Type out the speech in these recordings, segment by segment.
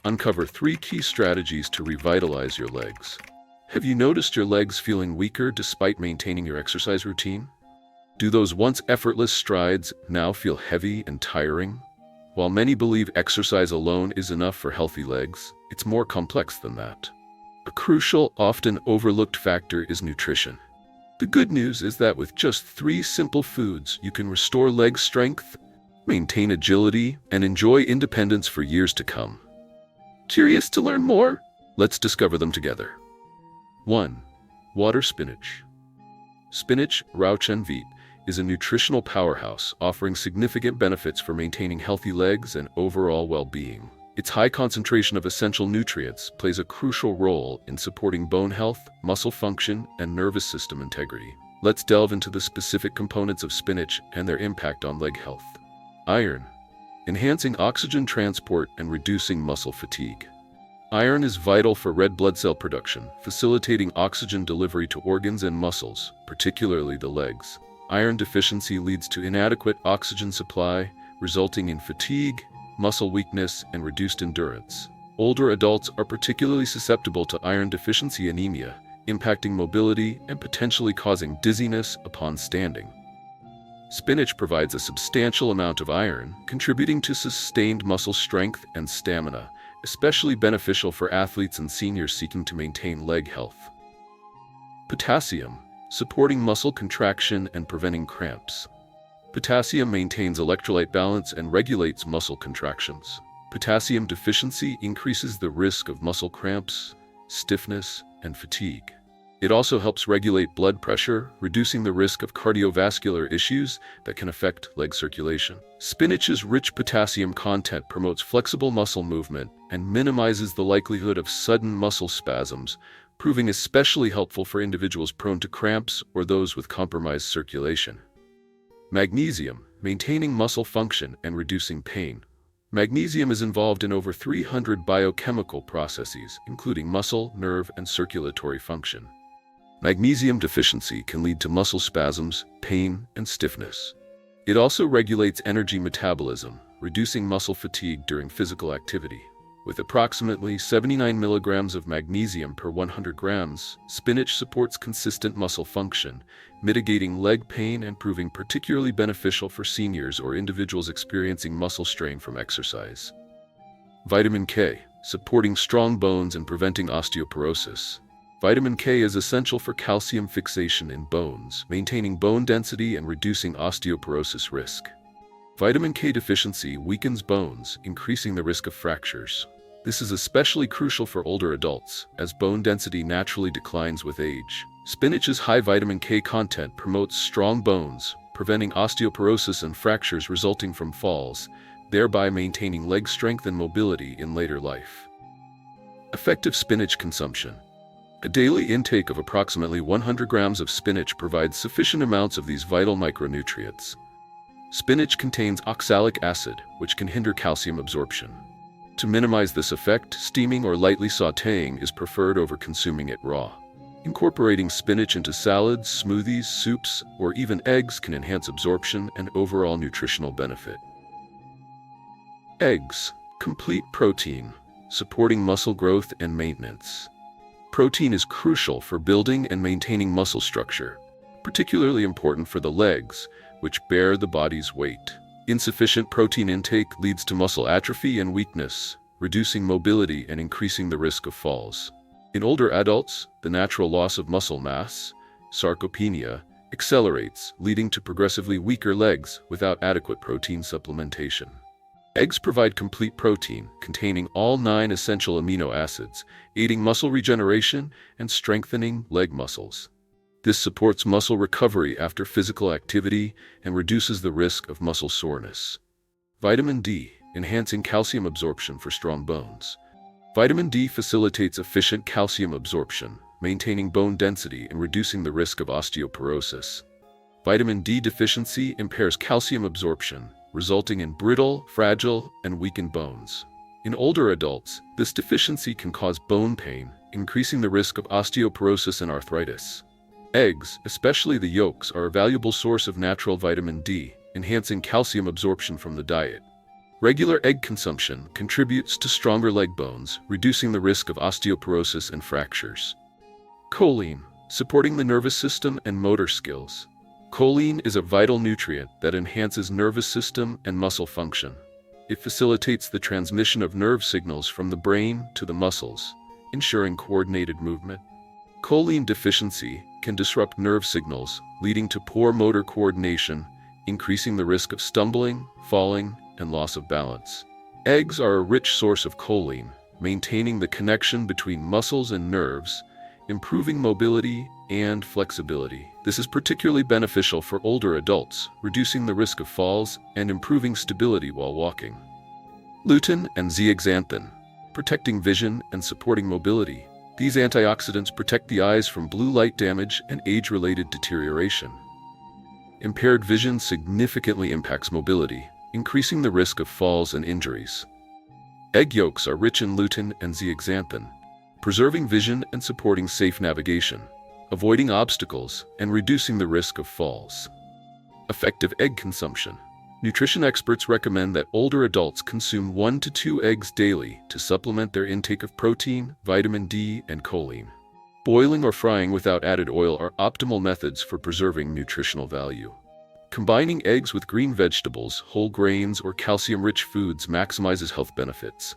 uncover 3 key strategies to revitalize your legs. Have you noticed your legs feeling weaker despite maintaining your exercise routine? Do those once effortless strides now feel heavy and tiring? While many believe exercise alone is enough for healthy legs, it's more complex than that. A crucial, often overlooked factor is nutrition. The good news is that with just 3 simple foods, you can restore leg strength, maintain agility, and enjoy independence for years to come. Curious to learn more? Let's discover them together. 1. Water spinach. Spinach, unveils, is a nutritional powerhouse offering significant benefits for maintaining healthy legs and overall well-being. Its high concentration of essential nutrients plays a crucial role in supporting bone health, muscle function, and nervous system integrity. Let's delve into the specific components of spinach and their impact on leg health. Iron. Enhancing oxygen transport and reducing muscle fatigue. Iron is vital for red blood cell production, facilitating oxygen delivery to organs and muscles, particularly the legs. Iron deficiency leads to inadequate oxygen supply, resulting in fatigue, muscle weakness, and reduced endurance. Older adults are particularly susceptible to iron deficiency anemia, impacting mobility and potentially causing dizziness upon standing. Spinach provides a substantial amount of iron, contributing to sustained muscle strength and stamina, especially beneficial for athletes and seniors seeking to maintain leg health. Potassium, supporting muscle contraction and preventing cramps. Potassium maintains electrolyte balance and regulates muscle contractions. Potassium deficiency increases the risk of muscle cramps, stiffness, and fatigue. It also helps regulate blood pressure, reducing the risk of cardiovascular issues that can affect leg circulation. Spinach's rich potassium content promotes flexible muscle movement and minimizes the likelihood of sudden muscle spasms, proving especially helpful for individuals prone to cramps or those with compromised circulation. Magnesium, maintaining muscle function and reducing pain. Magnesium is involved in over 300 biochemical processes, including muscle, nerve, and circulatory function. Magnesium deficiency can lead to muscle spasms, pain, and stiffness. It also regulates energy metabolism, reducing muscle fatigue during physical activity. With approximately 79 milligrams of magnesium per 100 grams, spinach supports consistent muscle function, mitigating leg pain and proving particularly beneficial for seniors or individuals experiencing muscle strain from exercise. Vitamin K, supporting strong bones and preventing osteoporosis. Vitamin K is essential for calcium fixation in bones, maintaining bone density and reducing osteoporosis risk. Vitamin K deficiency weakens bones, increasing the risk of fractures. This is especially crucial for older adults, as bone density naturally declines with age. Spinach's high vitamin K content promotes strong bones, preventing osteoporosis and fractures resulting from falls, thereby maintaining leg strength and mobility in later life. Effective spinach consumption. A daily intake of approximately 100 grams of spinach provides sufficient amounts of these vital micronutrients. Spinach contains oxalic acid, which can hinder calcium absorption. To minimize this effect, steaming or lightly sautéing is preferred over consuming it raw. Incorporating spinach into salads, smoothies, soups, or even eggs can enhance absorption and overall nutritional benefit. Eggs, complete protein, supporting muscle growth and maintenance. Protein is crucial for building and maintaining muscle structure, particularly important for the legs, which bear the body's weight. Insufficient protein intake leads to muscle atrophy and weakness, reducing mobility and increasing the risk of falls. In older adults, the natural loss of muscle mass, sarcopenia, accelerates, leading to progressively weaker legs without adequate protein supplementation. Eggs provide complete protein, containing all 9 essential amino acids, aiding muscle regeneration and strengthening leg muscles. This supports muscle recovery after physical activity and reduces the risk of muscle soreness. Vitamin D, enhancing calcium absorption for strong bones. Vitamin D facilitates efficient calcium absorption, maintaining bone density and reducing the risk of osteoporosis. Vitamin D deficiency impairs calcium absorption, resulting in brittle, fragile, and weakened bones. In older adults, this deficiency can cause bone pain, increasing the risk of osteoporosis and arthritis. Eggs, especially the yolks, are a valuable source of natural vitamin D, enhancing calcium absorption from the diet. Regular egg consumption contributes to stronger leg bones, reducing the risk of osteoporosis and fractures. Choline, supporting the nervous system and motor skills. Choline is a vital nutrient that enhances nervous system and muscle function. It facilitates the transmission of nerve signals from the brain to the muscles, ensuring coordinated movement. Choline deficiency can disrupt nerve signals, leading to poor motor coordination, increasing the risk of stumbling, falling, and loss of balance. Eggs are a rich source of choline, maintaining the connection between muscles and nerves, improving mobility and flexibility. This is particularly beneficial for older adults, reducing the risk of falls and improving stability while walking. Lutein and zeaxanthin, protecting vision and supporting mobility. These antioxidants protect the eyes from blue light damage and age-related deterioration. Impaired vision significantly impacts mobility, increasing the risk of falls and injuries. Egg yolks are rich in lutein and zeaxanthin, preserving vision and supporting safe navigation, avoiding obstacles, and reducing the risk of falls. Effective egg consumption. Nutrition experts recommend that older adults consume 1 to 2 eggs daily to supplement their intake of protein, vitamin D, and choline. Boiling or frying without added oil are optimal methods for preserving nutritional value. Combining eggs with green vegetables, whole grains, or calcium-rich foods maximizes health benefits.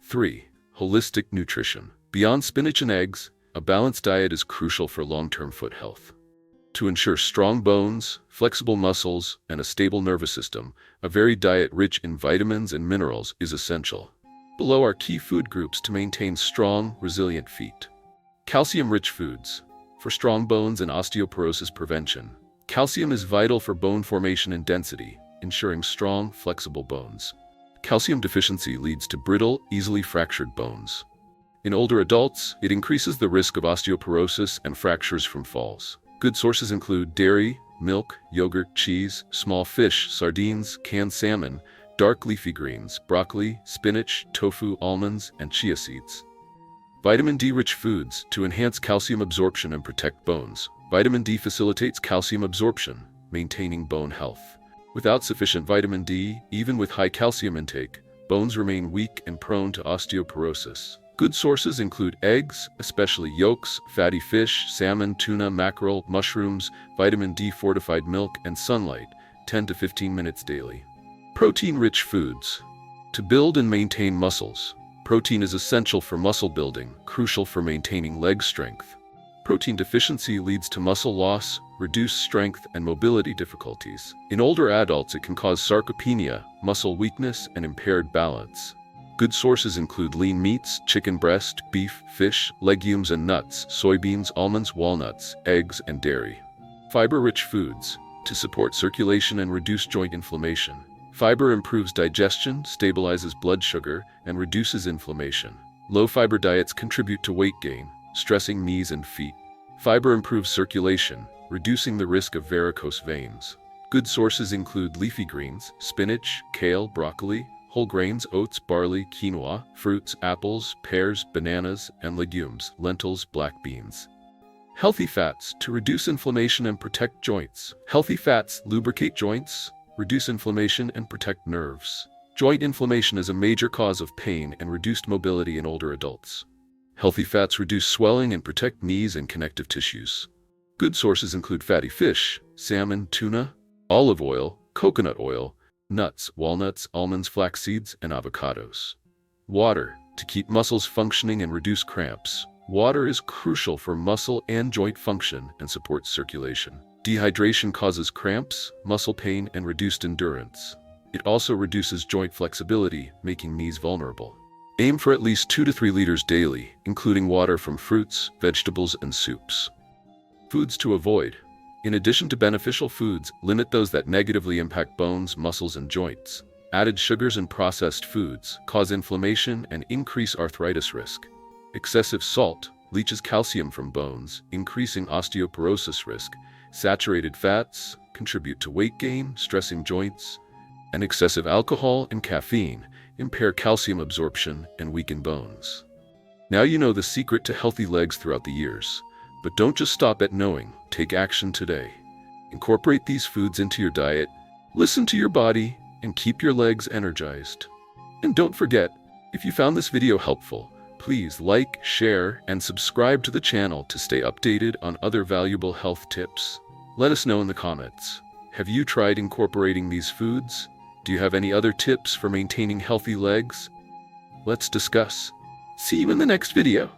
3. Holistic nutrition. Beyond spinach and eggs, a balanced diet is crucial for long-term foot health. To ensure strong bones, flexible muscles, and a stable nervous system, a varied diet rich in vitamins and minerals is essential. Below are key food groups to maintain strong, resilient feet. Calcium-rich foods. For strong bones and osteoporosis prevention, calcium is vital for bone formation and density, ensuring strong, flexible bones. Calcium deficiency leads to brittle, easily fractured bones. In older adults, it increases the risk of osteoporosis and fractures from falls. Good sources include dairy, milk, yogurt, cheese, small fish, sardines, canned salmon, dark leafy greens, broccoli, spinach, tofu, almonds, and chia seeds. Vitamin D-rich foods to enhance calcium absorption and protect bones. Vitamin D facilitates calcium absorption, maintaining bone health. Without sufficient vitamin D, even with high calcium intake, bones remain weak and prone to osteoporosis. Good sources include eggs, especially yolks, fatty fish, salmon, tuna, mackerel, mushrooms, vitamin D-fortified milk, and sunlight, 10 to 15 minutes daily. Protein-rich foods. To build and maintain muscles, protein is essential for muscle building, crucial for maintaining leg strength. Protein deficiency leads to muscle loss, reduced strength, and mobility difficulties. In older adults, it can cause sarcopenia, muscle weakness, and impaired balance. Good sources include lean meats, chicken breast, beef, fish, legumes and nuts, soybeans, almonds, walnuts, eggs, and dairy. Fiber-rich foods. To support circulation and reduce joint inflammation. Fiber improves digestion, stabilizes blood sugar, and reduces inflammation. Low-fiber diets contribute to weight gain, stressing knees and feet. Fiber improves circulation, reducing the risk of varicose veins. Good sources include leafy greens, spinach, kale, broccoli, whole grains, oats, barley, quinoa, fruits, apples, pears, bananas, and legumes, lentils, black beans. Healthy fats to reduce inflammation and protect joints. Healthy fats lubricate joints, reduce inflammation, and protect nerves. Joint inflammation is a major cause of pain and reduced mobility in older adults. Healthy fats reduce swelling and protect knees and connective tissues. Good sources include fatty fish, salmon, tuna, olive oil, coconut oil, nuts, walnuts, almonds, flax seeds, and avocados. Water, to keep muscles functioning and reduce cramps. Water is crucial for muscle and joint function and supports circulation. Dehydration causes cramps, muscle pain, and reduced endurance. It also reduces joint flexibility, making knees vulnerable. Aim for at least 2 to 3 liters daily, including water from fruits, vegetables, and soups. Foods to avoid. In addition to beneficial foods, limit those that negatively impact bones, muscles, and joints. Added sugars and processed foods cause inflammation and increase arthritis risk. Excessive salt leaches calcium from bones, increasing osteoporosis risk. Saturated fats contribute to weight gain, stressing joints. And excessive alcohol and caffeine impair calcium absorption and weaken bones. Now you know the secret to healthy legs throughout the years. But don't just stop at knowing, take action today. Incorporate these foods into your diet, listen to your body, and keep your legs energized. And don't forget, if you found this video helpful, please like, share, and subscribe to the channel to stay updated on other valuable health tips. Let us know in the comments. Have you tried incorporating these foods? Do you have any other tips for maintaining healthy legs? Let's discuss. See you in the next video.